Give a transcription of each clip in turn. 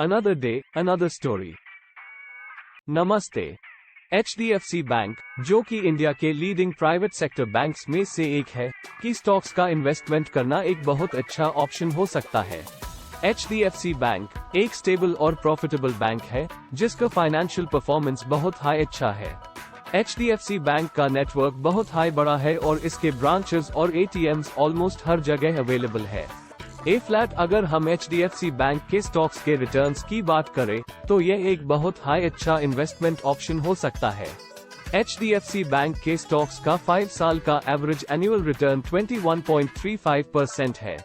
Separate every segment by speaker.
Speaker 1: Another day, another story. नमस्ते। HDFC bank, जो कि इंडिया के लीडिंग प्राइवेट सेक्टर बैंक्स में से एक है, की स्टॉक्स का इन्वेस्टमेंट करना एक बहुत अच्छा ऑप्शन हो सकता है। HDFC बैंक एक स्टेबल और प्रॉफिटेबल बैंक है, जिसका फाइनेंशियल परफॉर्मेंस बहुत हाई अच्छा है। HDFC बैंक का नेटवर्क बहुत हाई बड़ा है और इसके ब्रांचेस और ATMs ऑलमोस्ट हर जगह अवेलेबल है। फ्लैट अगर हम HDFC बैंक के स्टॉक्स के रिटर्न्स की बात करें, तो यह एक बहुत हाई अच्छा इन्वेस्टमेंट ऑप्शन हो सकता है। HDFC बैंक के स्टॉक्स का 5 साल का एवरेज एनुअल रिटर्न 21.35% है।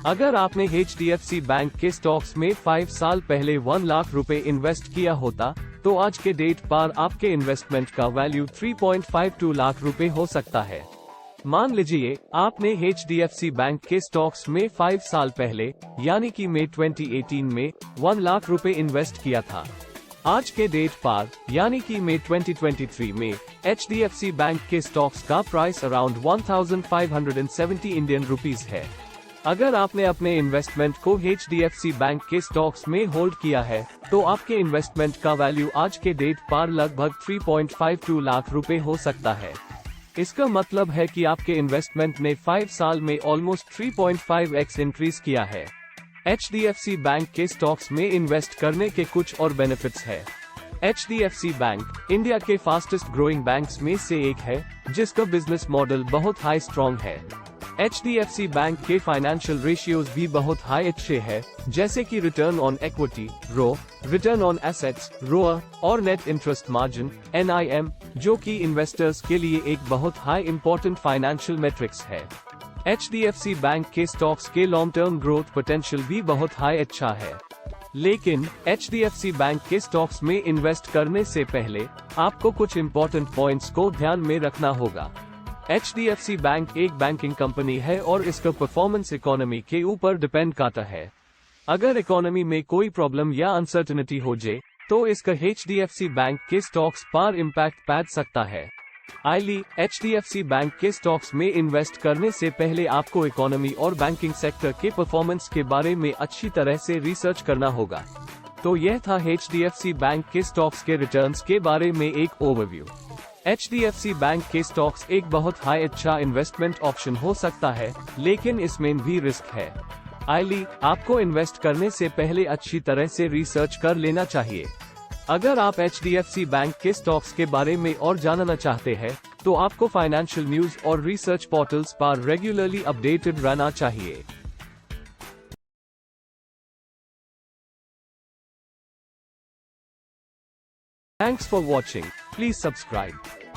Speaker 1: अगर आपने HDFC बैंक के स्टॉक्स में 5 साल पहले 1 लाख रुपए इन्वेस्ट किया होता, तो आज के डेट पर आपके इन्वेस्टमेंट का वैल्यू 3.52 लाख रुपए हो सकता है। मान लीजिए आपने HDFC बैंक के स्टॉक्स में 5 साल पहले यानी कि मई 2018 में 1 लाख रुपए इन्वेस्ट किया था। आज के डेट पर यानी कि मई 2023 में HDFC बैंक के स्टॉक्स का प्राइस अराउंड 1570 इंडियन रुपीस है। अगर आपने अपने इन्वेस्टमेंट को HDFC बैंक के स्टॉक्स में होल्ड किया है, तो आपके इन्वेस्टमेंट का वैल्यू आज के डेट पर लगभग 3.52 लाख रुपए हो सकता है। इसका मतलब है कि आपके इन्वेस्टमेंट ने 5 साल में ऑलमोस्ट 3.5x इंक्रीज किया है। HDFC बैंक के स्टॉक्स में इन्वेस्ट करने के कुछ और बेनिफिट्स है। HDFC बैंक इंडिया के फास्टेस्ट ग्रोइंग बैंक्स में से एक है, जिसका बिजनेस मॉडल बहुत हाई स्ट्रॉन्ग है। HDFC बैंक के फाइनेंशियल रेशियोज भी बहुत हाई अच्छे हैं, जैसे कि return on equity (ROE), return on assets (ROA) और नेट इंटरेस्ट मार्जिन (NIM), जो कि इन्वेस्टर्स के लिए एक बहुत हाई इंपॉर्टेंट फाइनेंशियल मेट्रिक्स है। HDFC बैंक के स्टॉक्स के लॉन्ग टर्म ग्रोथ पोटेंशियल भी बहुत हाई अच्छा है। लेकिन HDFC बैंक के स्टॉक्स में इन्वेस्ट करने से पहले आपको कुछ इंपॉर्टेंट पॉइंट्स को ध्यान में रखना होगा। HDFC बैंक एक बैंकिंग कंपनी है और इसका परफॉर्मेंस इकोनॉमी के ऊपर डिपेंड करता है। अगर इकोनॉमी में कोई प्रॉब्लम या अनसर्टेनिटी हो जाए, तो इसका HDFC बैंक के स्टॉक्स पर इम्पैक्ट पड़ सकता है। HDFC बैंक के स्टॉक्स में इन्वेस्ट करने से पहले आपको इकोनॉमी और बैंकिंग सेक्टर के परफॉर्मेंस के बारे में अच्छी तरह से रिसर्च करना होगा। तो यह था HDFC बैंक के स्टॉक्स के रिटर्न्स के बारे में एक ओवरव्यू। HDFC बैंक के स्टॉक्स एक बहुत हाई अच्छा इन्वेस्टमेंट ऑप्शन हो सकता है, लेकिन इसमें भी रिस्क है। आपको इन्वेस्ट करने से पहले अच्छी तरह से रिसर्च कर लेना चाहिए। अगर आप HDFC बैंक के स्टॉक्स के बारे में और जानना चाहते हैं, तो आपको फाइनेंशियल न्यूज और रिसर्च पोर्टल्स पर रेगुलरली अपडेटेड रहना चाहिए। Thanks for watching. Please subscribe.